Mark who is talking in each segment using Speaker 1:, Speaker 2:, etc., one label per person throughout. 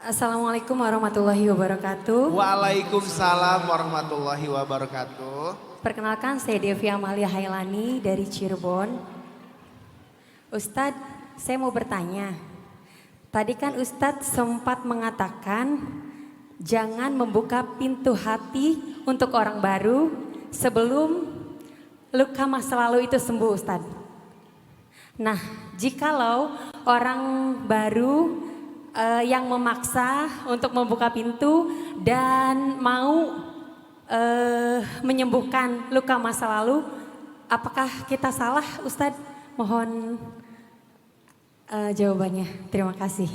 Speaker 1: Assalamualaikum warahmatullahi wabarakatuh.
Speaker 2: Waalaikumsalam warahmatullahi wabarakatuh.
Speaker 1: Perkenalkan saya Devi Amalia Hailani dari Cirebon. Ustadz, saya mau bertanya. Tadi kan Ustadz sempat mengatakan jangan membuka pintu hati untuk orang baru sebelum luka masa lalu itu sembuh, Ustadz. Nah, jikalau orang baru yang memaksa untuk membuka pintu dan mau menyembuhkan luka masa lalu, apakah kita salah, Ustadz? Mohon jawabannya. Terima kasih.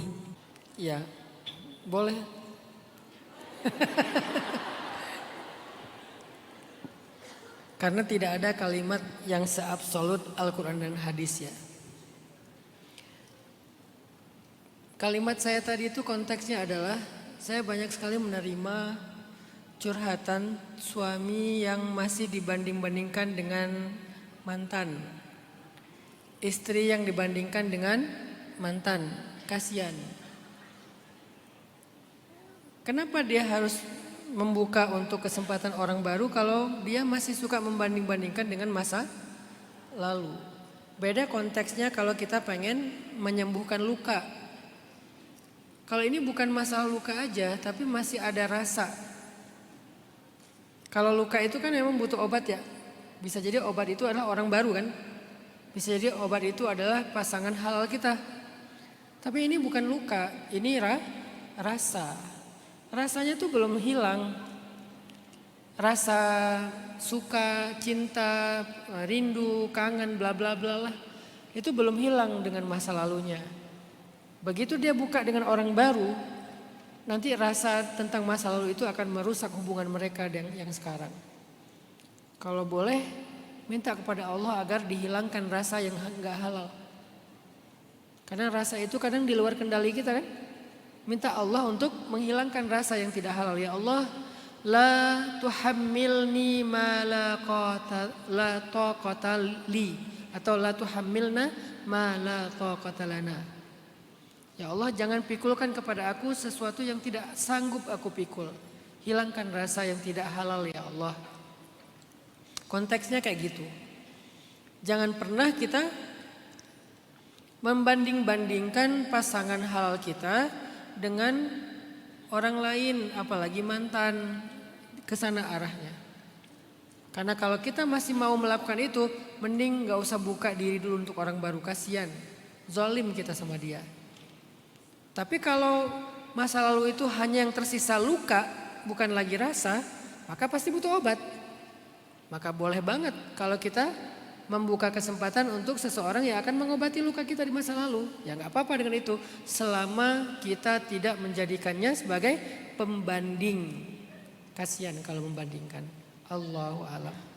Speaker 3: Ya, boleh. Karena tidak ada kalimat yang seabsolut Al-Quran dan hadis ya. Kalimat saya tadi itu konteksnya adalah saya banyak sekali menerima curhatan suami yang masih dibanding-bandingkan dengan mantan. Istri yang dibandingkan dengan mantan, kasihan. Kenapa dia harus membuka untuk kesempatan orang baru kalau dia masih suka membanding-bandingkan dengan masa lalu? Beda konteksnya kalau kita pengen menyembuhkan luka. Kalau ini bukan masalah luka aja, tapi masih ada rasa. Kalau luka itu kan memang butuh obat ya. Bisa jadi obat itu adalah orang baru kan. Bisa jadi obat itu adalah pasangan halal kita. Tapi ini bukan luka, ini rasa. Rasanya tuh belum hilang. Rasa suka, cinta, rindu, kangen, bla bla bla lah. Itu belum hilang dengan masa lalunya. Begitu dia buka dengan orang baru, nanti rasa tentang masa lalu itu akan merusak hubungan mereka yang sekarang. Kalau boleh, minta kepada Allah agar dihilangkan rasa yang enggak halal. Karena rasa itu kadang di luar kendali kita kan. Minta Allah untuk menghilangkan rasa yang tidak halal. Ya Allah, la tuhammilni ma la taqata li, atau la tuhammilna ma la taqata lana. Ya Allah, jangan pikulkan kepada aku sesuatu yang tidak sanggup aku pikul. Hilangkan rasa yang tidak halal ya Allah. Konteksnya kayak gitu. Jangan pernah kita membanding-bandingkan pasangan halal kita dengan orang lain, apalagi mantan, ke sana arahnya. Karena kalau kita masih mau melakukan itu, mending gak usah buka diri dulu untuk orang baru, kasihan. Zalim kita sama dia. Tapi kalau masa lalu itu hanya yang tersisa luka, bukan lagi rasa, maka pasti butuh obat. Maka boleh banget kalau kita membuka kesempatan untuk seseorang yang akan mengobati luka kita di masa lalu. Ya gak apa-apa dengan itu, selama kita tidak menjadikannya sebagai pembanding. Kasihan kalau membandingkan. Allahu a'lam.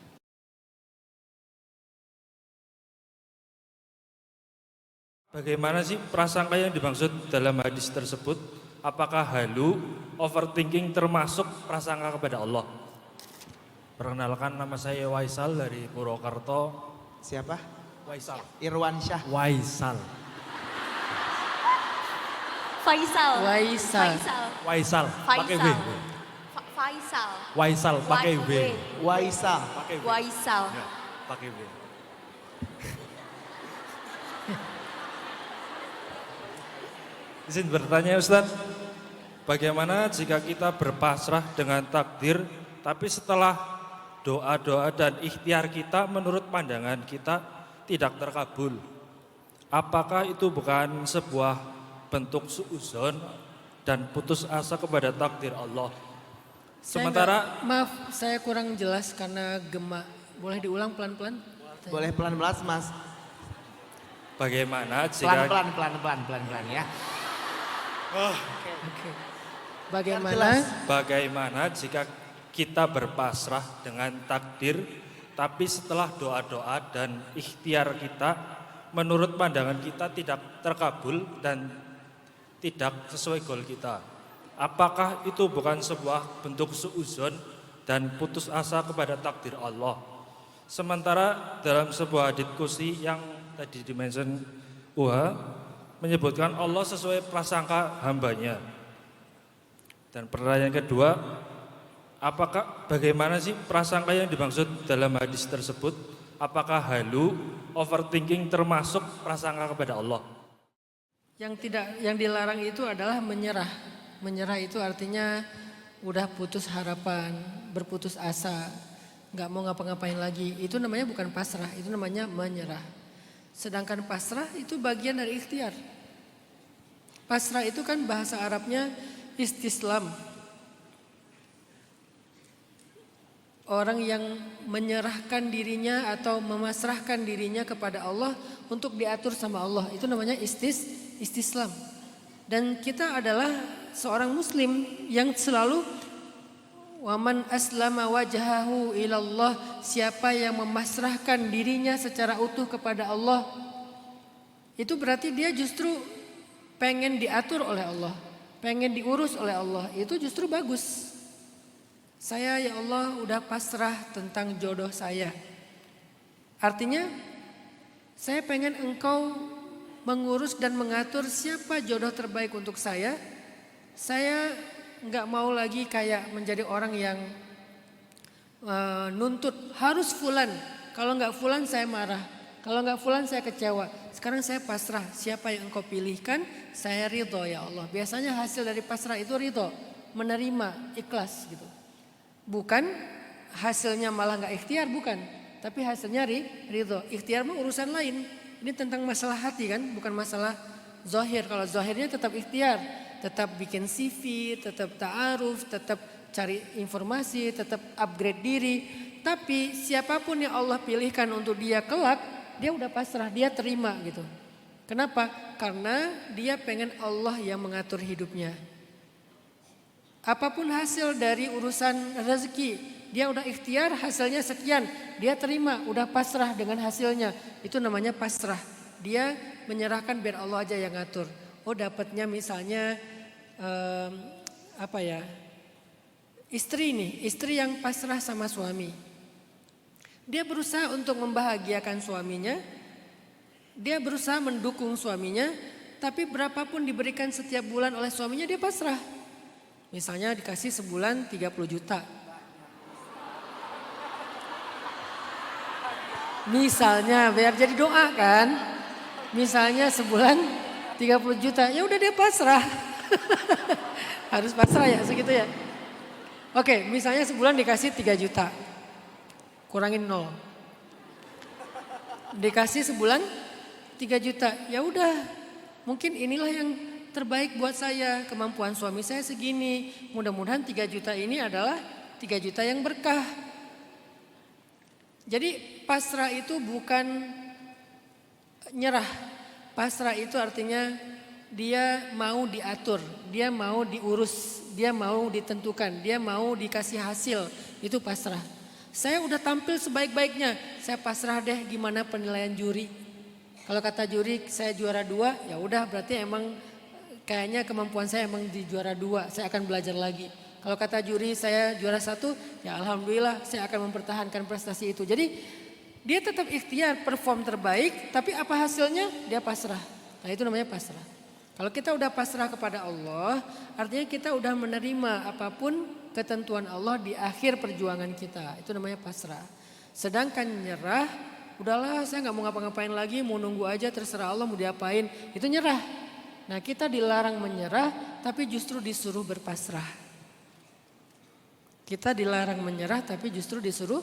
Speaker 4: Bagaimana sih prasangka yang dimaksud dalam hadis tersebut? Apakah halu, overthinking termasuk prasangka kepada Allah? Perkenalkan, nama saya Waisal dari Purwokerto.
Speaker 2: Siapa?
Speaker 4: Waisal.
Speaker 2: Irwansyah.
Speaker 4: Waisal.
Speaker 5: Faisal.
Speaker 3: Waisal.
Speaker 4: Waisal. Pakai W.
Speaker 5: Faisal.
Speaker 4: Waisal pakai W.
Speaker 2: Waisal.
Speaker 4: Pakai W.
Speaker 5: Waisal.
Speaker 4: Ya, pakai W. Izin bertanya Ustadz, bagaimana jika kita berpasrah dengan takdir, tapi setelah doa-doa dan ikhtiar kita menurut pandangan kita tidak terkabul? Apakah itu bukan sebuah bentuk suudzon dan putus asa kepada takdir Allah? Sementara
Speaker 3: Maaf, saya kurang jelas karena gema. Boleh diulang pelan-pelan?
Speaker 2: Boleh pelan-pelan mas.
Speaker 4: bagaimana jika
Speaker 2: Pelan-pelan ya.
Speaker 3: Oke. Bagaimana?
Speaker 2: Jelas.
Speaker 4: Bagaimana jika kita berpasrah dengan takdir, tapi setelah doa-doa dan ikhtiar kita, menurut pandangan kita tidak terkabul dan tidak sesuai goal kita? Apakah itu bukan sebuah bentuk suudzon dan putus asa kepada takdir Allah? Sementara dalam sebuah hadits qudsi yang tadi dimention menyebutkan Allah sesuai prasangka hambanya. Dan pertanyaan kedua, apakah bagaimana sih prasangka yang dimaksud dalam hadis tersebut? Apakah halu, overthinking termasuk prasangka kepada Allah?
Speaker 3: Yang dilarang itu adalah menyerah. Menyerah itu artinya udah putus harapan, berputus asa, nggak mau ngapa-ngapain lagi. Itu namanya bukan pasrah, itu namanya menyerah. Sedangkan pasrah itu bagian dari ikhtiar. Pasrah itu kan bahasa Arabnya istislam. Orang yang menyerahkan dirinya atau memasrahkan dirinya kepada Allah untuk diatur sama Allah. Itu namanya istislam. Dan kita adalah seorang muslim yang selalu waman aslama wajhahu ilallah, siapa yang memasrahkan dirinya secara utuh kepada Allah, itu berarti dia justru pengen diatur oleh Allah, pengen diurus oleh Allah. Itu justru bagus. Saya ya Allah udah pasrah tentang jodoh saya. Artinya saya pengen engkau mengurus dan mengatur siapa jodoh terbaik untuk saya. Saya nggak mau lagi kayak menjadi orang yang nuntut harus fulan. Kalau nggak fulan saya marah. Kalau nggak fulan saya kecewa. Sekarang saya pasrah. Siapa yang engkau pilihkan saya ridho ya Allah. Biasanya hasil dari pasrah itu ridho. Menerima, ikhlas gitu. Bukan hasilnya malah nggak ikhtiar, bukan. Tapi hasilnya ridho. Ikhtiar mah urusan lain. Ini tentang masalah hati kan, bukan masalah zahir. Kalau zahirnya tetap ikhtiar, tetap bikin CV, tetap ta'aruf, tetap cari informasi, tetap upgrade diri. Tapi siapapun yang Allah pilihkan untuk dia kelak, dia udah pasrah, dia terima gitu. Kenapa? Karena dia pengen Allah yang mengatur hidupnya. Apapun hasil dari urusan rezeki, dia udah ikhtiar hasilnya sekian, dia terima, udah pasrah dengan hasilnya. Itu namanya pasrah. Dia menyerahkan biar Allah aja yang ngatur. Oh dapatnya misalnya istri yang pasrah sama suami. Dia berusaha untuk membahagiakan suaminya, dia berusaha mendukung suaminya, tapi berapapun diberikan setiap bulan oleh suaminya dia pasrah. Misalnya dikasih sebulan 30 juta. Misalnya biar jadi doa kan. Misalnya sebulan 30 juta, ya udah dia pasrah. Harus pasrah ya segitu ya. Oke, misalnya sebulan dikasih 3 juta. Kurangin 0. Dikasih sebulan 3 juta. Ya udah, mungkin inilah yang terbaik buat saya, kemampuan suami saya segini. Mudah-mudahan 3 juta ini adalah 3 juta yang berkah. Jadi pasrah itu bukan nyerah. Pasrah itu artinya dia mau diatur, dia mau diurus, dia mau ditentukan, dia mau dikasih hasil. Itu pasrah. Saya udah tampil sebaik-baiknya, saya pasrah deh gimana penilaian juri. Kalau kata juri saya juara 2, ya udah berarti emang kayaknya kemampuan saya emang di juara 2, saya akan belajar lagi. Kalau kata juri saya juara 1, ya alhamdulillah saya akan mempertahankan prestasi itu. Jadi dia tetap ikhtiar perform terbaik, tapi apa hasilnya? Dia pasrah. Nah itu namanya pasrah. Kalau kita udah pasrah kepada Allah, artinya kita udah menerima apapun ketentuan Allah di akhir perjuangan kita. Itu namanya pasrah. Sedangkan nyerah, udahlah saya gak mau ngapa-ngapain lagi, mau nunggu aja terserah Allah mau diapain. Itu nyerah. Nah kita dilarang menyerah tapi justru disuruh berpasrah. Kita dilarang menyerah tapi justru disuruh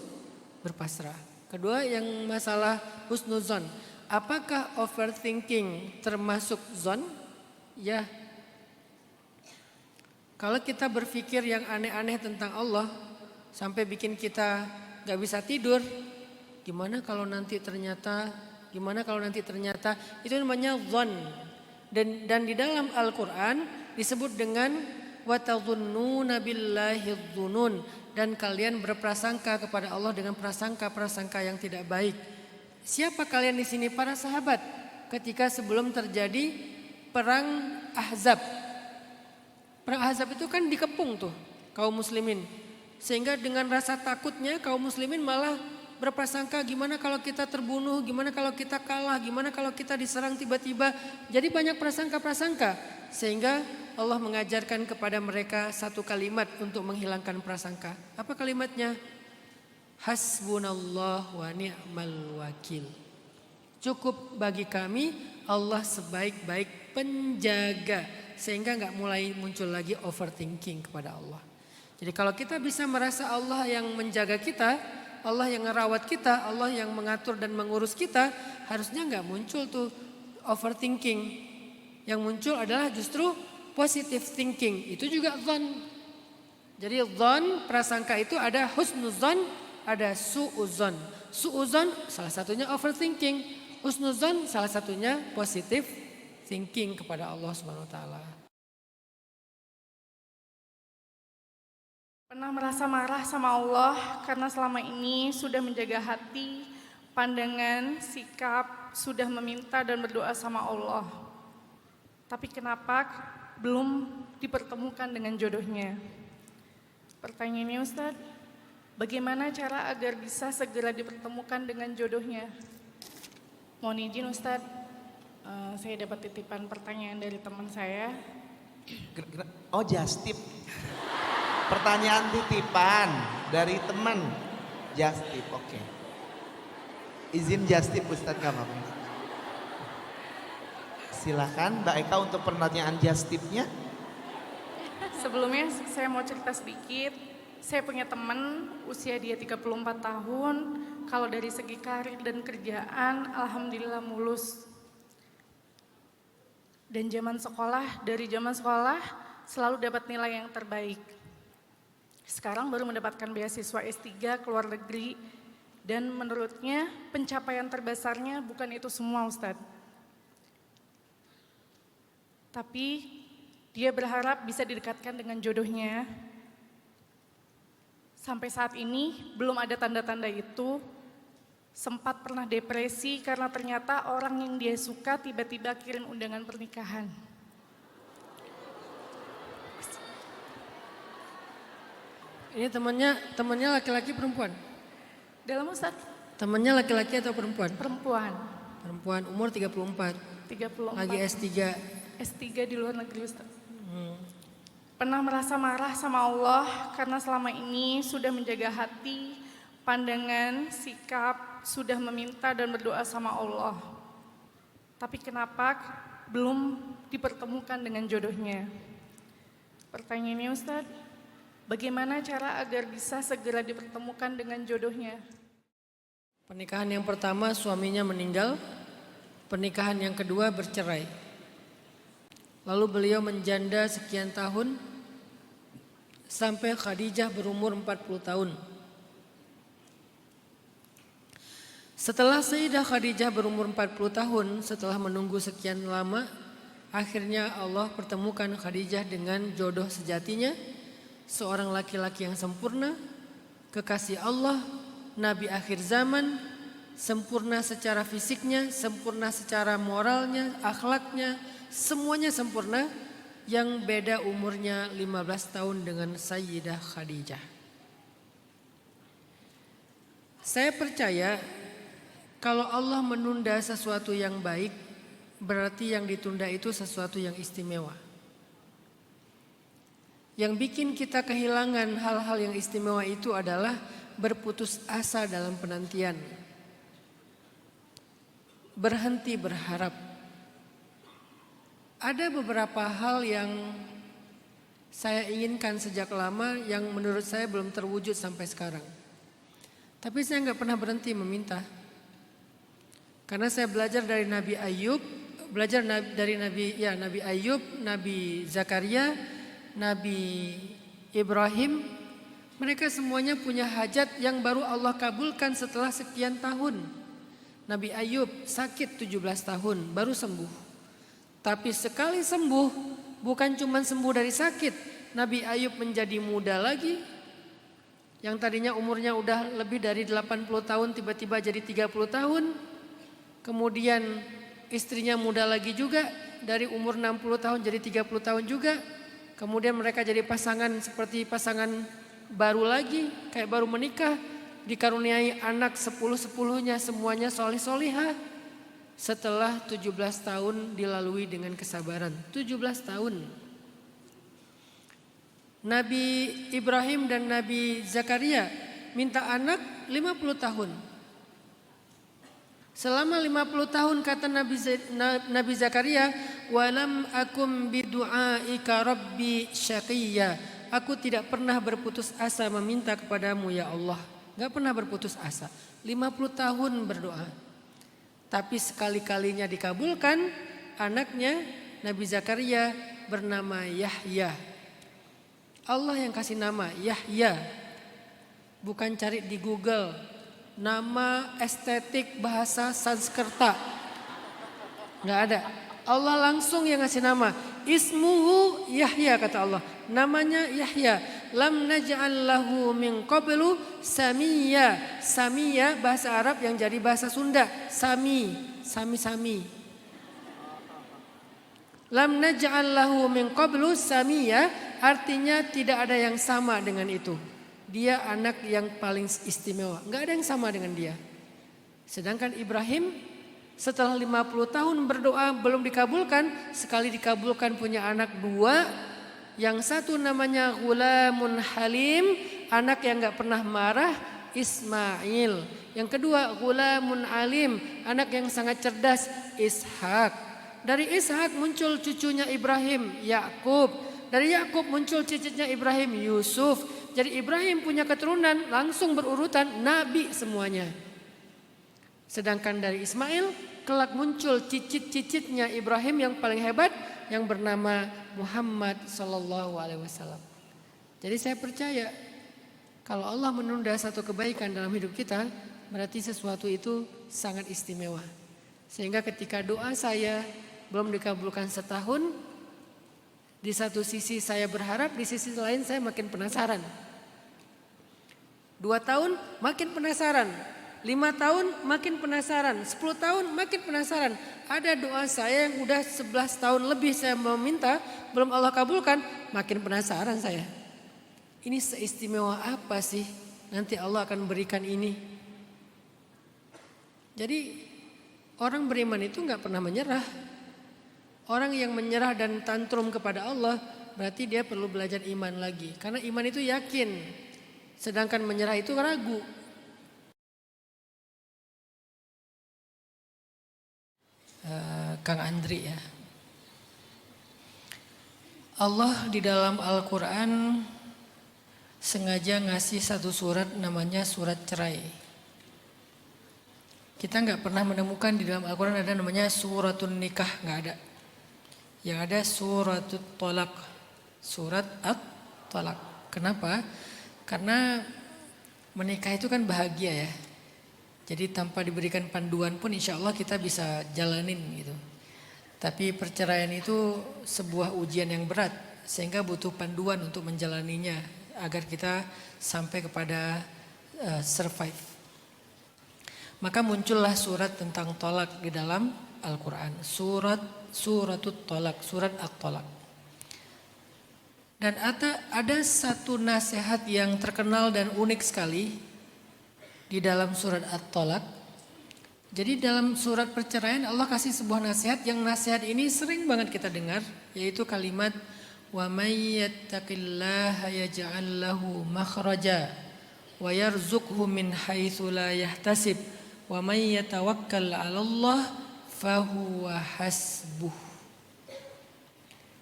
Speaker 3: berpasrah. Kedua yang masalah husnuzon. Apakah overthinking termasuk zon? Ya. Kalau kita berpikir yang aneh-aneh tentang Allah sampai bikin kita gak bisa tidur. Gimana kalau nanti ternyata itu namanya zon. Dan di dalam Al-Quran disebut dengan وَتَظُنُّونَ بِاللَّهِ الظُّنُونَ, dan kalian berprasangka kepada Allah dengan prasangka-prasangka yang tidak baik. Siapa kalian di sini? Para sahabat ketika sebelum terjadi perang Ahzab. Perang Ahzab itu kan dikepung tuh kaum muslimin. Sehingga dengan rasa takutnya kaum muslimin malah berprasangka gimana kalau kita terbunuh, gimana kalau kita kalah, gimana kalau kita diserang tiba-tiba. Jadi banyak prasangka-prasangka sehingga Allah mengajarkan kepada mereka satu kalimat untuk menghilangkan prasangka. Apa kalimatnya? Hasbunallah wa ni'mal wakil. Cukup bagi kami Allah sebaik-baik penjaga. Sehingga nggak mulai muncul lagi overthinking kepada Allah. Jadi kalau kita bisa merasa Allah yang menjaga kita, Allah yang ngerawat kita, Allah yang mengatur dan mengurus kita, harusnya nggak muncul tuh overthinking. Yang muncul adalah justru positive thinking. Itu juga dzan. Jadi dzan, prasangka itu ada husnuzan, ada su'uzan. Su'uzan salah satunya overthinking. Husnuzan salah satunya positive thinking kepada Allah Subhanahu wa taala.
Speaker 6: Pernah merasa marah sama Allah karena selama ini sudah menjaga hati, pandangan, sikap, sudah meminta dan berdoa sama Allah. Tapi kenapa belum dipertemukan dengan jodohnya? Pertanyaannya Ustadz, bagaimana cara agar bisa segera dipertemukan dengan jodohnya? Mohon izin Ustadz, saya dapat titipan pertanyaan dari teman saya.
Speaker 2: Oh, just tip. Pertanyaan titipan dari teman. Just tip, oke. Izin just tip Ustadz, gak apa-apa. Silakan Mbak Eka untuk pertanyaan just tipnya.
Speaker 6: Sebelumnya saya mau cerita sedikit. Saya punya teman, usia dia 34 tahun. Kalau dari segi karir dan kerjaan, alhamdulillah mulus. Dan dari zaman sekolah selalu dapat nilai yang terbaik. Sekarang baru mendapatkan beasiswa S3 ke luar negeri. Dan menurutnya pencapaian terbesarnya bukan itu semua Ustadz. Tapi dia berharap bisa didekatkan dengan jodohnya. Sampai saat ini belum ada tanda-tanda itu. Sempat pernah depresi karena ternyata orang yang dia suka tiba-tiba kirim undangan pernikahan.
Speaker 3: Ini temannya laki-laki perempuan?
Speaker 6: Dalam Ustadz?
Speaker 3: Temannya laki-laki atau perempuan?
Speaker 6: Perempuan.
Speaker 3: Perempuan umur 34.
Speaker 6: 34.
Speaker 3: Lagi S3.
Speaker 6: S3 di luar negeri Ustadz. Pernah merasa marah sama Allah karena selama ini sudah menjaga hati, pandangan, sikap, sudah meminta dan berdoa sama Allah. Tapi kenapa belum dipertemukan dengan jodohnya? Pertanyaannya Ustadz, bagaimana cara agar bisa segera dipertemukan dengan jodohnya?
Speaker 3: Pernikahan yang pertama suaminya meninggal, pernikahan yang kedua bercerai. Lalu beliau menjanda sekian tahun sampai Khadijah berumur 40 tahun. Setelah Sayyidah Khadijah berumur 40 tahun, setelah menunggu sekian lama, akhirnya Allah pertemukan Khadijah dengan jodoh sejatinya, seorang laki-laki yang sempurna, kekasih Allah, Nabi akhir zaman, sempurna secara fisiknya, sempurna secara moralnya, akhlaknya, semuanya sempurna, yang beda umurnya 15 tahun dengan Sayyidah Khadijah. Saya percaya kalau Allah menunda sesuatu yang baik, berarti yang ditunda itu sesuatu yang istimewa. Yang bikin kita kehilangan hal-hal yang istimewa itu adalah berputus asa dalam penantian. Berhenti berharap. Ada beberapa hal yang saya inginkan sejak lama yang menurut saya belum terwujud sampai sekarang. Tapi saya nggak pernah berhenti meminta. Karena saya belajar dari Nabi Ayub, Nabi Ayub, Nabi Zakaria, Nabi Ibrahim. Mereka semuanya punya hajat yang baru Allah kabulkan setelah sekian tahun. Nabi Ayub sakit 17 tahun, baru sembuh. Tapi sekali sembuh, bukan cuma sembuh dari sakit. Nabi Ayub menjadi muda lagi. Yang tadinya umurnya udah lebih dari 80 tahun, tiba-tiba jadi 30 tahun. Kemudian istrinya muda lagi juga, dari umur 60 tahun jadi 30 tahun juga. Kemudian mereka jadi pasangan seperti pasangan baru lagi, kayak baru menikah. Dikaruniai anak 10-10-nya semuanya solih-solihah. Setelah 17 tahun dilalui dengan kesabaran. 17 tahun. Nabi Ibrahim dan Nabi Zakaria minta anak 50 tahun. Selama 50 tahun kata Nabi Zakaria, walam akum bidu'aika rabbi syaqiyya. Aku tidak pernah berputus asa meminta kepadamu ya Allah. Gak pernah berputus asa. 50 tahun berdoa. Tapi sekali-kalinya dikabulkan, anaknya Nabi Zakaria bernama Yahya. Allah yang kasih nama Yahya. Bukan cari di Google. Nama estetik bahasa Sanskerta. Gak ada. Allah langsung yang ngasih nama. Ismuhu Yahya kata Allah. Namanya Yahya. Lam naj'al lahu min qablu samiyya. Samiyya bahasa Arab yang jadi bahasa Sunda. Sami. Sami-sami. Lam naj'al lahu min qablu samiyya. Artinya tidak ada yang sama dengan itu. Dia anak yang paling istimewa. Enggak ada yang sama dengan dia. Sedangkan Ibrahim setelah 50 tahun berdoa belum dikabulkan. Sekali dikabulkan punya anak 2. Yang satu namanya Ghulamun Halim. Anak yang enggak pernah marah. Ismail. Yang kedua Ghulamun Alim. Anak yang sangat cerdas. Ishak. Dari Ishak muncul cucunya Ibrahim. Yakub. Dari Yakub muncul cicitnya Ibrahim. Yusuf. Jadi Ibrahim punya keturunan langsung berurutan nabi semuanya. Sedangkan dari Ismail kelak muncul cicit-cicitnya Ibrahim yang paling hebat yang bernama Muhammad sallallahu alaihi wasallam. Jadi saya percaya kalau Allah menunda satu kebaikan dalam hidup kita berarti sesuatu itu sangat istimewa. Sehingga ketika doa saya belum dikabulkan setahun, di satu sisi saya berharap, di sisi lain saya makin penasaran. 2 tahun makin penasaran. 5 tahun makin penasaran. 10 tahun makin penasaran. Ada doa saya yang udah 11 tahun lebih saya meminta, belum Allah kabulkan, makin penasaran saya. Ini seistimewa apa sih nanti Allah akan berikan ini. Jadi orang beriman itu gak pernah menyerah. Orang yang menyerah dan tantrum kepada Allah berarti dia perlu belajar iman lagi. Karena iman itu yakin, sedangkan menyerah itu ragu. Kang Andri ya. Allah di dalam Al-Quran sengaja ngasih satu surat namanya surat cerai. Kita gak pernah menemukan di dalam Al-Quran ada namanya suratun nikah, gak ada. Yang ada suratul tolak, surat at-tolak. Kenapa? Karena menikah itu kan bahagia ya. Jadi tanpa diberikan panduan pun insya Allah kita bisa jalanin gitu. Tapi perceraian itu sebuah ujian yang berat. Sehingga butuh panduan untuk menjalaninya. Agar kita sampai kepada survive. Maka muncullah surat tentang tolak di dalam Al-Quran. Suratul tolak, surat at-tolak. Dan ada satu nasihat yang terkenal dan unik sekali di dalam surat at-tolak. Jadi dalam surat perceraian Allah kasih sebuah nasihat yang nasihat ini sering banget kita dengar. Yaitu kalimat wa may yattaqillaha yaj'al lahu makhraja wa yarzuqhu min haitsu la yahtasib wa may yatawakkal 'alallah fahuwa hasbuh.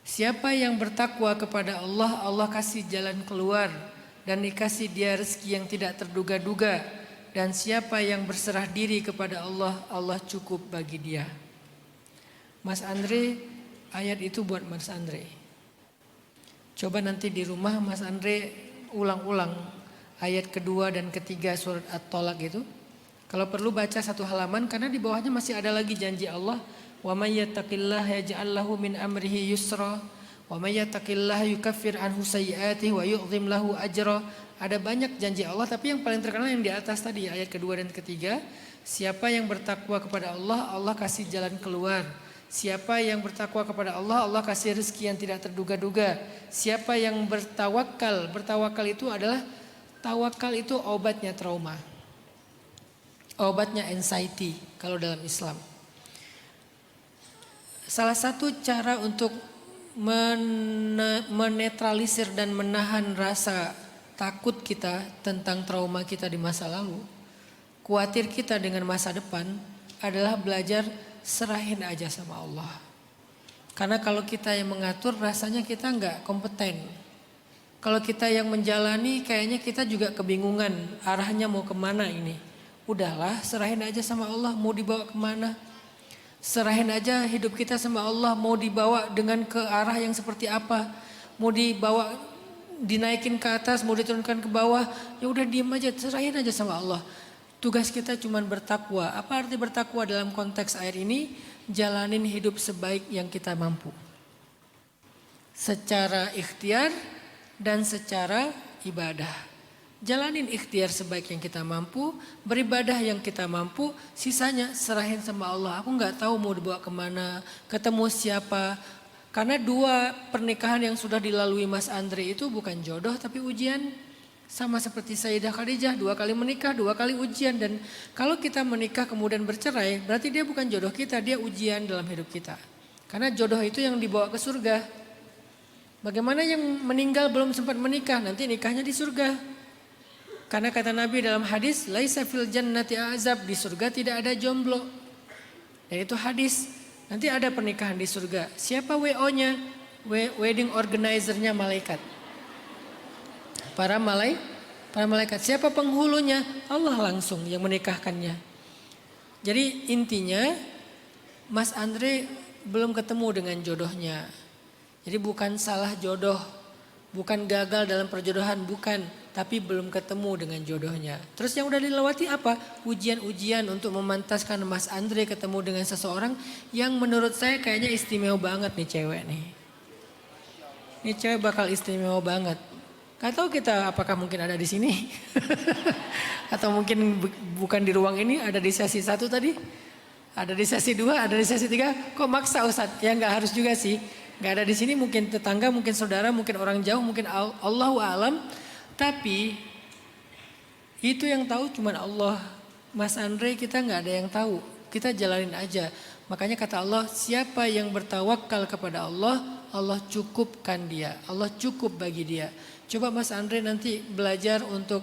Speaker 3: Siapa yang bertakwa kepada Allah, Allah kasih jalan keluar dan dikasih dia rezeki yang tidak terduga-duga. Dan siapa yang berserah diri kepada Allah, Allah cukup bagi dia. Mas Andre, ayat itu buat Mas Andre. Coba nanti di rumah Mas Andre ulang-ulang ayat kedua dan ketiga surat At-Tolak itu. Kalau perlu baca satu halaman karena di bawahnya masih ada lagi janji Allah. Wa may yattaqillaha yaj'al lahu min amrihi yusra wa may yattaqillaha yukaffir anhu sayyi'atihi wa yu'dhim lahu ajra. Ada banyak janji Allah tapi yang paling terkenal yang di atas tadi ayat kedua dan ketiga. Siapa yang bertakwa kepada Allah, Allah kasih jalan keluar. Siapa yang bertakwa kepada Allah, Allah kasih rezeki yang tidak terduga-duga. Siapa yang bertawakal, bertawakal itu adalah tawakal itu obatnya trauma. Obatnya anxiety kalau dalam Islam. Salah satu cara untuk menetralisir dan menahan rasa takut kita tentang trauma kita di masa lalu, khawatir kita dengan masa depan adalah belajar serahin aja sama Allah. Karena kalau kita yang mengatur rasanya kita nggak kompeten. Kalau kita yang menjalani kayaknya kita juga kebingungan arahnya mau kemana ini. Udahlah serahin aja sama Allah mau dibawa kemana. Serahin aja hidup kita sama Allah mau dibawa dengan ke arah yang seperti apa. Mau dibawa dinaikin ke atas mau diturunkan ke bawah. Ya udah diem aja serahin aja sama Allah. Tugas kita cuma bertakwa. Apa arti bertakwa dalam konteks ayat ini? Jalanin hidup sebaik yang kita mampu. Secara ikhtiar dan secara ibadah. Jalanin ikhtiar sebaik yang kita mampu, beribadah yang kita mampu, sisanya serahin sama Allah. Aku nggak tahu mau dibawa kemana, ketemu siapa. Karena 2 pernikahan yang sudah dilalui Mas Andre itu bukan jodoh tapi ujian. Sama seperti Sayyidah Khadijah 2 kali menikah, 2 kali ujian. Dan kalau kita menikah kemudian bercerai berarti dia bukan jodoh kita, dia ujian dalam hidup kita. Karena jodoh itu yang dibawa ke surga. Bagaimana yang meninggal belum sempat menikah, nanti nikahnya di surga. Karena kata Nabi dalam hadis, laisa fil jannati azab, di surga tidak ada jomblo. Dan itu hadis. Nanti ada pernikahan di surga. Siapa WO-nya? Wedding organizer-nya malaikat. Para malaikat. Siapa penghulunya? Allah langsung yang menikahkannya. Jadi intinya Mas Andre belum ketemu dengan jodohnya. Jadi bukan salah jodoh, bukan gagal dalam perjodohan, bukan. Tapi belum ketemu dengan jodohnya. Terus yang udah dilewati apa? Ujian-ujian untuk memantaskan Mas Andre ketemu dengan seseorang yang menurut saya kayaknya istimewa banget nih cewek nih. Ini cewek bakal istimewa banget. Gak tahu kita apakah mungkin ada di sini. Atau mungkin bukan di ruang ini, ada di sesi 1 tadi. Ada di sesi 2, ada di sesi 3. Kok maksa Ustadz? Ya gak harus juga sih. Gak ada di sini, mungkin tetangga, mungkin saudara, mungkin orang jauh, mungkin Allahu a'lam. Tapi itu yang tahu cuma Allah. Mas Andre kita nggak ada yang tahu. Kita jalanin aja. Makanya kata Allah, siapa yang bertawakal kepada Allah, Allah cukupkan dia. Allah cukup bagi dia. Coba Mas Andre nanti belajar untuk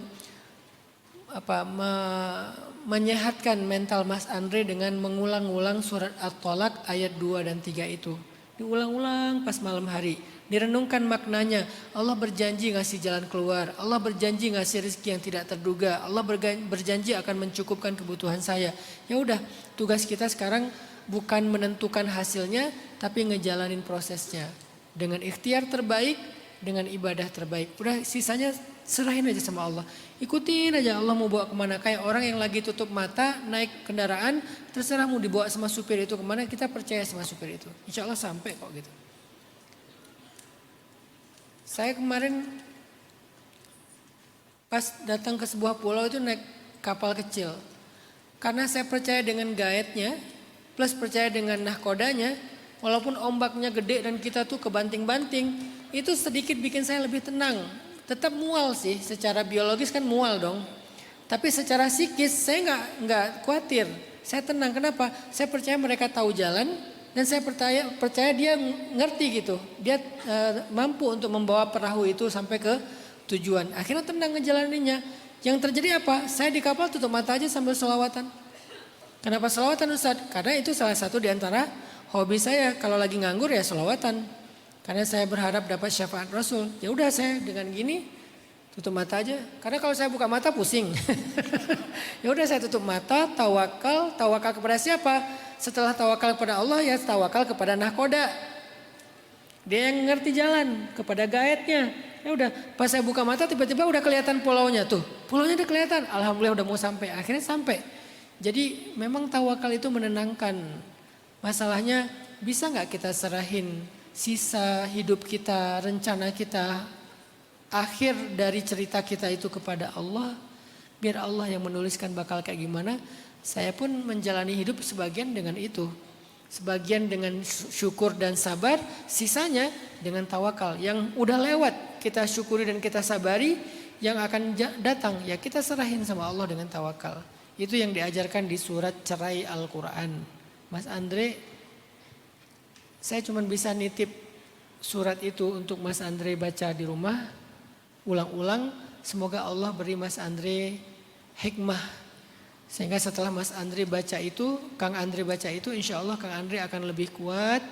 Speaker 3: menyehatkan mental Mas Andre dengan mengulang-ulang surat At-Tolak ayat 2 dan 3 itu. Diulang-ulang pas malam hari. Direnungkan maknanya. Allah berjanji ngasih jalan keluar. Allah berjanji ngasih rezeki yang tidak terduga. Allah berjanji akan mencukupkan kebutuhan saya. Ya udah, tugas kita sekarang bukan menentukan hasilnya, tapi ngejalanin prosesnya. Dengan ikhtiar terbaik, dengan ibadah terbaik. Udah sisanya serahin aja sama Allah. Ikutin aja Allah mau bawa kemana. Kayak orang yang lagi tutup mata naik kendaraan, terserah mau dibawa sama supir itu kemana, kita percaya sama supir itu. Insya Allah sampai kok gitu. Saya kemarin pas datang ke sebuah pulau itu naik kapal kecil. Karena saya percaya dengan guide-nya, plus percaya dengan nahkodanya, walaupun ombaknya gede dan kita tuh kebanting-banting, itu sedikit bikin saya lebih tenang. Tetap mual sih, secara biologis kan mual dong. Tapi secara psikis saya nggak khawatir. Saya tenang, kenapa? Saya percaya mereka tahu jalan. Dan saya percaya dia ngerti gitu. Dia mampu untuk membawa perahu itu sampai ke tujuan. Akhirnya tenang ngejalaninnya. Yang terjadi apa? Saya di kapal tutup mata aja sambil selawatan. Kenapa selawatan Ustadz? Karena itu salah satu di antara hobi saya. Kalau lagi nganggur ya selawatan. Karena saya berharap dapat syafaat Rasul. Ya udah saya dengan gini tutup mata aja. Karena kalau saya buka mata pusing. Ya udah saya tutup mata, tawakal kepada siapa? Setelah tawakal kepada Allah ya tawakal kepada nahkoda. Dia yang ngerti jalan kepada guide-nya. Ya udah pas saya buka mata tiba-tiba udah kelihatan pulaunya tuh. Pulaunya udah kelihatan. Alhamdulillah udah mau sampai. Akhirnya sampai. Jadi memang tawakal itu menenangkan. Masalahnya bisa nggak kita serahin sisa hidup kita, rencana kita, akhir dari cerita kita itu kepada Allah. Biar Allah yang menuliskan bakal kayak gimana. Saya pun menjalani hidup sebagian dengan itu. Sebagian dengan syukur dan sabar, sisanya dengan tawakal. Yang udah lewat kita syukuri dan kita sabari, yang akan datang ya kita serahin sama Allah dengan tawakal. Itu yang diajarkan di surat cerai Al-Quran. Mas Andre, saya cuma bisa nitip surat itu untuk Mas Andre baca di rumah, ulang-ulang. Semoga Allah beri Mas Andre hikmah. Sehingga setelah Mas Andre baca itu, Kang Andre baca itu, insya Allah Kang Andre akan lebih kuat,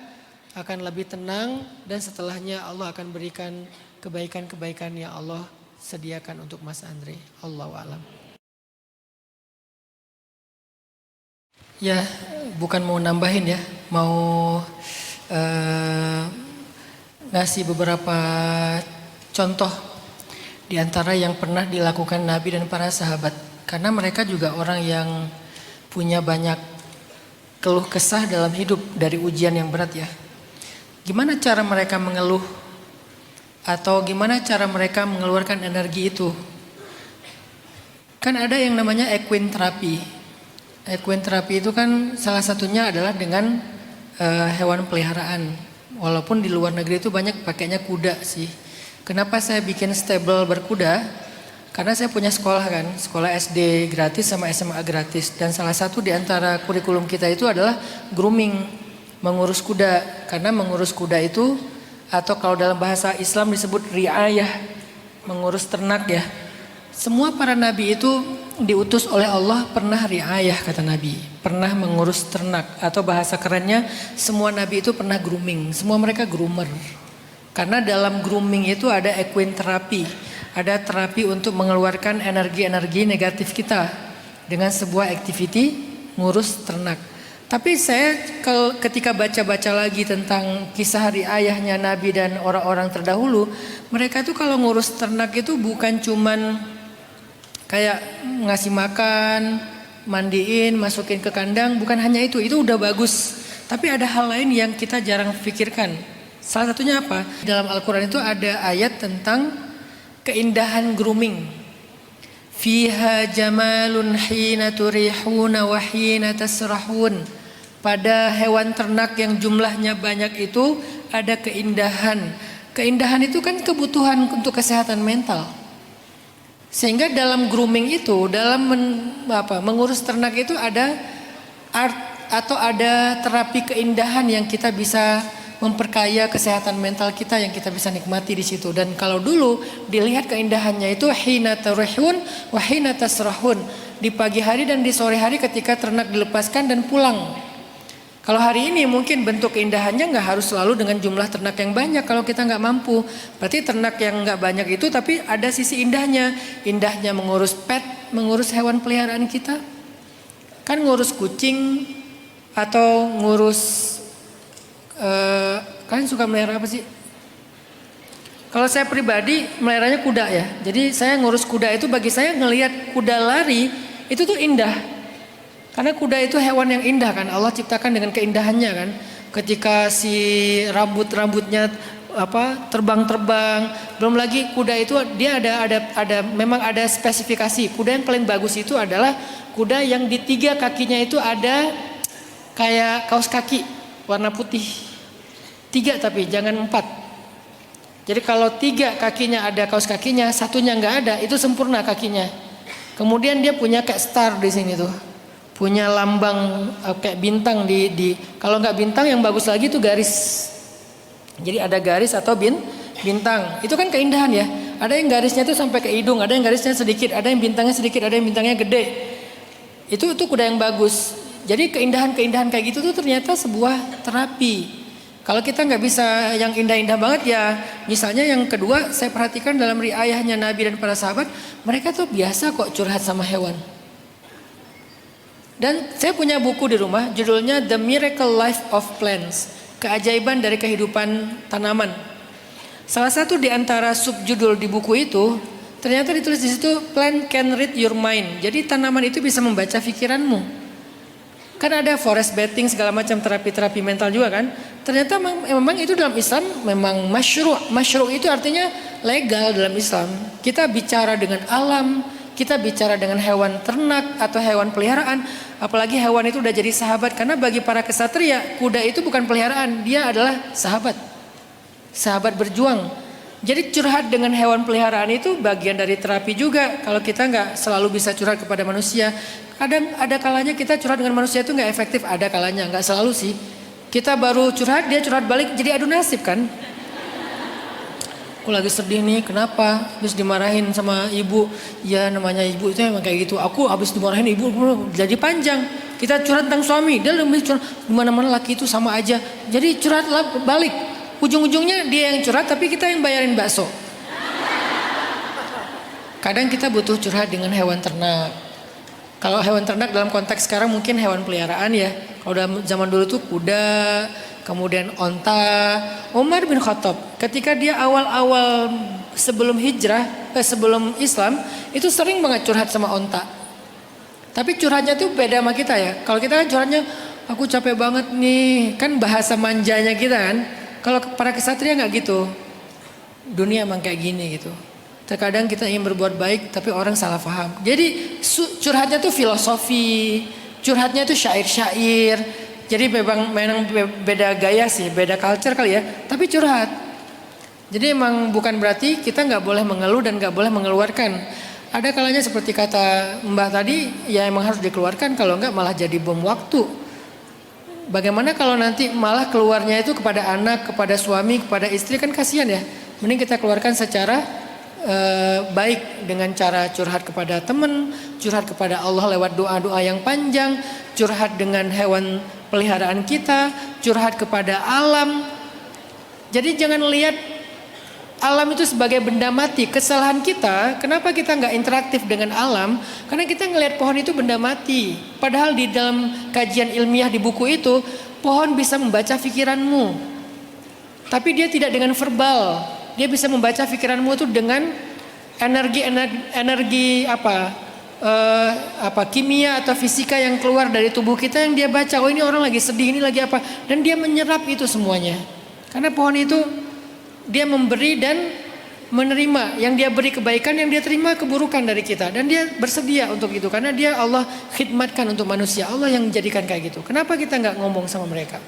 Speaker 3: akan lebih tenang. Dan setelahnya Allah akan berikan kebaikan-kebaikan yang Allah sediakan untuk Mas Andre. Allahu a'lam. Ya, bukan mau nambahin ya, mau ngasih beberapa contoh di antara yang pernah dilakukan Nabi dan para sahabat. Karena mereka juga orang yang punya banyak keluh kesah dalam hidup dari ujian yang berat ya. Gimana cara mereka mengeluh atau gimana cara mereka mengeluarkan energi itu? Kan ada yang namanya equine therapy. Equine therapy itu kan salah satunya adalah dengan hewan peliharaan. Walaupun di luar negeri itu banyak pakainya kuda sih. Kenapa saya bikin stable berkuda? Karena saya punya sekolah kan, sekolah SD gratis sama SMA gratis. Dan salah satu di antara kurikulum kita itu adalah grooming, mengurus kuda. Karena mengurus kuda itu, atau kalau dalam bahasa Islam disebut riayah, mengurus ternak ya. Semua para nabi itu diutus oleh Allah pernah riayah kata Nabi. Pernah mengurus ternak, atau bahasa kerennya semua nabi itu pernah grooming. Semua mereka groomer. Karena dalam grooming itu ada equine therapy. Ada terapi untuk mengeluarkan energi-energi negatif kita dengan sebuah activity ngurus ternak. Tapi saya ketika baca-baca lagi tentang kisah riayahnya Nabi dan orang-orang terdahulu, mereka tuh kalau ngurus ternak itu bukan cuman kayak ngasih makan, mandiin, masukin ke kandang, bukan hanya itu udah bagus. Tapi ada hal lain yang kita jarang pikirkan. Salah satunya apa? Dalam Al-Quran itu ada ayat tentang keindahan grooming. Fiha jamalun hina turihuna wa hina tasrahun. Pada hewan ternak yang jumlahnya banyak itu ada keindahan. Keindahan itu kan kebutuhan untuk kesehatan mental. Sehingga dalam grooming itu, dalam mengurus ternak itu ada art atau ada terapi keindahan yang kita bisa memperkaya kesehatan mental kita yang kita bisa nikmati di situ. Dan kalau dulu dilihat keindahannya itu hina turihun wa hina tasrahun, di pagi hari dan di sore hari ketika ternak dilepaskan dan pulang. Kalau hari ini mungkin bentuk keindahannya nggak harus selalu dengan jumlah ternak yang banyak kalau kita nggak mampu. Berarti ternak yang nggak banyak itu tapi ada sisi indahnya. Indahnya mengurus pet, mengurus hewan peliharaan kita. Kan ngurus kucing atau ngurus kalian suka melihara apa sih? Kalau saya pribadi meliharanya kuda ya. Jadi saya ngurus kuda itu bagi saya ngelihat kuda lari itu tuh indah. Karena kuda itu hewan yang indah kan, Allah ciptakan dengan keindahannya kan. Ketika si rambut-rambutnya terbang-terbang, belum lagi kuda itu dia memang ada spesifikasi. Kuda yang paling bagus itu adalah kuda yang di 3 kakinya itu ada kayak kaos kaki warna putih. 3 tapi jangan 4. Jadi kalau 3 kakinya ada kaos kakinya, satunya nggak ada, itu sempurna kakinya. Kemudian dia punya kayak star di sini tuh. Punya lambang kayak bintang di kalau nggak bintang yang bagus lagi itu garis. Jadi ada garis atau bintang. Itu kan keindahan ya. Ada yang garisnya tuh sampai ke hidung, ada yang garisnya sedikit, ada yang bintangnya sedikit, ada yang bintangnya gede. Itu kuda yang bagus. Jadi keindahan-keindahan kayak gitu tuh ternyata sebuah terapi. Kalau kita nggak bisa yang indah-indah banget ya, misalnya yang kedua saya perhatikan dalam riayahnya Nabi dan para sahabat, mereka tuh biasa kok curhat sama hewan. Dan saya punya buku di rumah, judulnya The Miracle Life of Plants, keajaiban dari kehidupan tanaman. Salah satu di antara subjudul di buku itu, ternyata ditulis di situ, plant can read your mind. Jadi tanaman itu bisa membaca pikiranmu. Kan ada forest bathing segala macam terapi-terapi mental juga kan. Ternyata memang itu dalam Islam memang masyru'. Masyru' itu artinya legal dalam Islam. Kita bicara dengan alam, kita bicara dengan hewan ternak atau hewan peliharaan. Apalagi hewan itu udah jadi sahabat. Karena bagi para kesatria, kuda itu bukan peliharaan, dia adalah sahabat. Sahabat berjuang. Jadi curhat dengan hewan peliharaan itu bagian dari terapi juga. Kalau kita nggak selalu bisa curhat kepada manusia, kadang ada kalanya kita curhat dengan manusia itu nggak efektif. Ada kalanya, nggak selalu sih. Kita baru curhat, dia curhat balik, jadi adu nasib kan. aku lagi sedih nih, kenapa? Habis dimarahin sama ibu. Ya namanya ibu itu emang kayak gitu. Aku habis dimarahin ibu jadi panjang. Kita curhat tentang suami, dia lebih curhat. Dimana-mana laki itu sama aja. Jadi curhatlah balik. Ujung-ujungnya dia yang curhat tapi kita yang bayarin bakso. Kadang kita butuh curhat dengan hewan ternak. Kalau hewan ternak dalam konteks sekarang mungkin hewan peliharaan ya. Kalau dalam zaman dulu tuh kuda, kemudian onta. Umar bin Khattab ketika dia awal-awal sebelum hijrah, sebelum Islam itu sering banget curhat sama onta. Tapi curhatnya tuh beda sama kita ya. Kalau kita kan curhatnya aku capek banget nih, kan bahasa manjanya kita kan. Kalau para kesatria nggak gitu. Dunia emang kayak gini gitu. Terkadang kita ingin berbuat baik tapi orang salah paham. Jadi curhatnya tuh filosofi, curhatnya tuh syair-syair. Jadi memang beda gaya sih, beda culture kali ya. Tapi curhat. Jadi emang bukan berarti kita nggak boleh mengeluh dan nggak boleh mengeluarkan. Ada kalanya seperti kata Mbak tadi, ya emang harus dikeluarkan. Kalau nggak malah jadi bom waktu. Bagaimana kalau nanti malah keluarnya itu kepada anak, kepada suami, kepada istri, kan kasihan ya. Mending kita keluarkan secara baik dengan cara curhat kepada teman, curhat kepada Allah lewat doa-doa yang panjang, curhat dengan hewan peliharaan kita, curhat kepada alam. Jadi jangan lihat alam itu sebagai benda mati. Kesalahan kita, kenapa kita nggak interaktif dengan alam? Karena kita ngelihat pohon itu benda mati. Padahal di dalam kajian ilmiah di buku itu, pohon bisa membaca pikiranmu. Tapi dia tidak dengan verbal. Dia bisa membaca pikiranmu itu dengan energi kimia atau fisika yang keluar dari tubuh kita yang dia baca. Oh ini orang lagi sedih, ini lagi apa? Dan dia menyerap itu semuanya. Karena pohon itu dia memberi dan menerima. Yang dia beri kebaikan, yang dia terima keburukan dari kita. Dan dia bersedia untuk itu. Karena dia Allah khidmatkan untuk manusia. Allah yang menjadikan kayak gitu. Kenapa kita nggak ngomong sama mereka?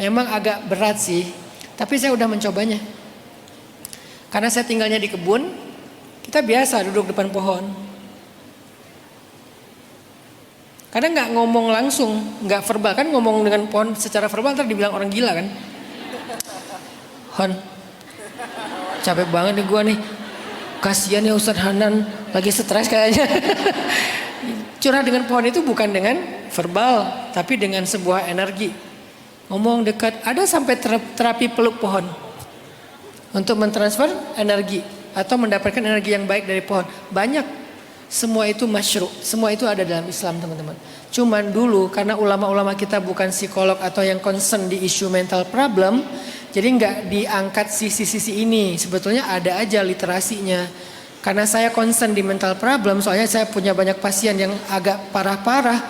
Speaker 3: Memang agak berat sih. Tapi saya udah mencobanya. Karena saya tinggalnya di kebun, kita biasa duduk depan pohon. Kadang nggak ngomong langsung, nggak verbal, kan ngomong dengan pohon secara verbal ntar dibilang orang gila kan. Hon, capek banget nih gua nih. Kasihan ya Ustadz Hanan, lagi stres kayaknya. Curhat dengan pohon itu bukan dengan verbal, tapi dengan sebuah energi. Ngomong dekat, ada sampai terapi peluk pohon. Untuk mentransfer energi atau mendapatkan energi yang baik dari pohon. Banyak. Semua itu masyru'. Semua itu ada dalam Islam teman-teman. Cuman dulu karena ulama-ulama kita bukan psikolog atau yang concern di isu mental problem. Jadi nggak diangkat sisi-sisi ini. Sebetulnya ada aja literasinya. Karena saya concern di mental problem. Soalnya saya punya banyak pasien yang agak parah-parah.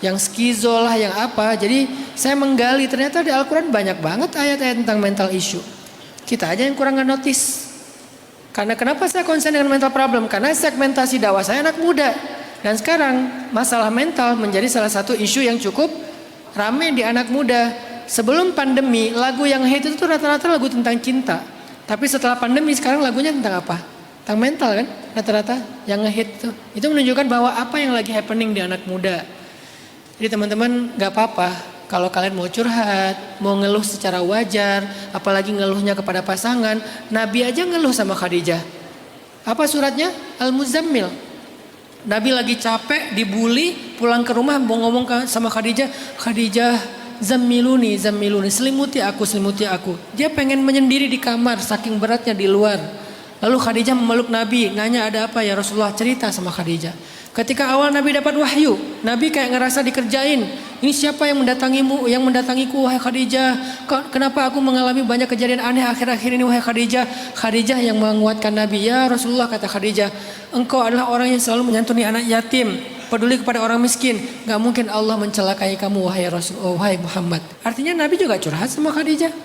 Speaker 3: Yang skizo lah, yang apa. Jadi saya menggali ternyata di Al-Quran banyak banget ayat-ayat tentang mental issue. Kita aja yang kurang nge-notice. Karena kenapa saya konsen dengan mental problem? Karena segmentasi dakwah saya anak muda. Dan sekarang masalah mental menjadi salah satu isu yang cukup ramai di anak muda. Sebelum pandemi lagu yang hit itu rata-rata lagu tentang cinta. Tapi setelah pandemi sekarang lagunya tentang apa? Tentang mental kan rata-rata yang nge-hit itu. Itu menunjukkan bahwa apa yang lagi happening di anak muda. Jadi teman-teman gak apa-apa. Kalau kalian mau curhat, mau ngeluh secara wajar, apalagi ngeluhnya kepada pasangan, Nabi aja ngeluh sama Khadijah. Apa suratnya? Al-Muzammil. Nabi lagi capek, dibully, pulang ke rumah mau ngomong sama Khadijah, Khadijah, zammiluni, selimuti aku. Dia pengen menyendiri di kamar, saking beratnya di luar. Lalu Khadijah memeluk Nabi, nanya ada apa ya Rasulullah, cerita sama Khadijah. Ketika awal Nabi dapat wahyu, Nabi kayak ngerasa dikerjain. Ini siapa yang mendatangimu, yang mendatangiku wahai Khadijah? Kenapa aku mengalami banyak kejadian aneh akhir-akhir ini wahai Khadijah? Khadijah yang menguatkan Nabi. Ya Rasulullah, kata Khadijah, engkau adalah orang yang selalu menyantuni anak yatim, peduli kepada orang miskin. Gak mungkin Allah mencelakai kamu wahai wahai Muhammad. Artinya Nabi juga curhat sama Khadijah.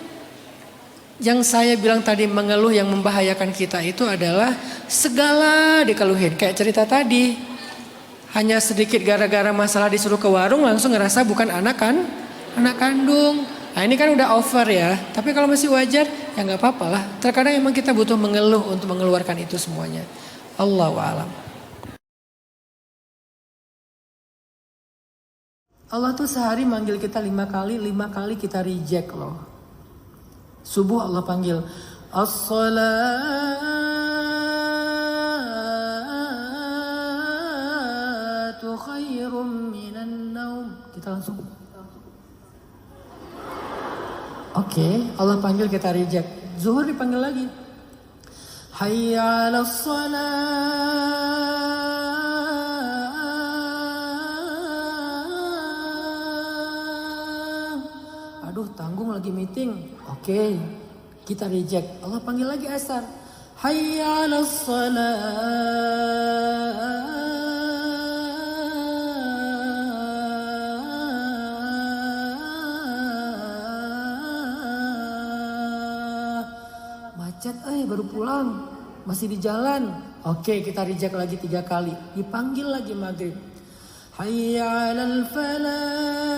Speaker 3: Yang saya bilang tadi mengeluh yang membahayakan kita itu adalah segala dikeluhin. Kayak cerita tadi. Hanya sedikit gara-gara masalah disuruh ke warung langsung ngerasa bukan anak kandung. Nah ini kan udah over ya. Tapi kalau masih wajar ya nggak apa-apa lah. Terkadang emang kita butuh mengeluh untuk mengeluarkan itu semuanya. Allahu a'lam. Allah tuh sehari manggil kita 5 kali kita reject loh. Subuh Allah panggil, As-salatu khairum minan naum. Kita langsung. Oke, Allah panggil kita reject. Zuhur dipanggil lagi. Hayya 'alas salah. Aduh, tanggung lagi meeting. Oke, kita reject. Allah panggil lagi asar. Hayya 'alas salah. Macet, baru pulang. Masih di jalan. Oke, kita reject lagi 3 kali. Dipanggil lagi maghrib. Hayya 'alal falah.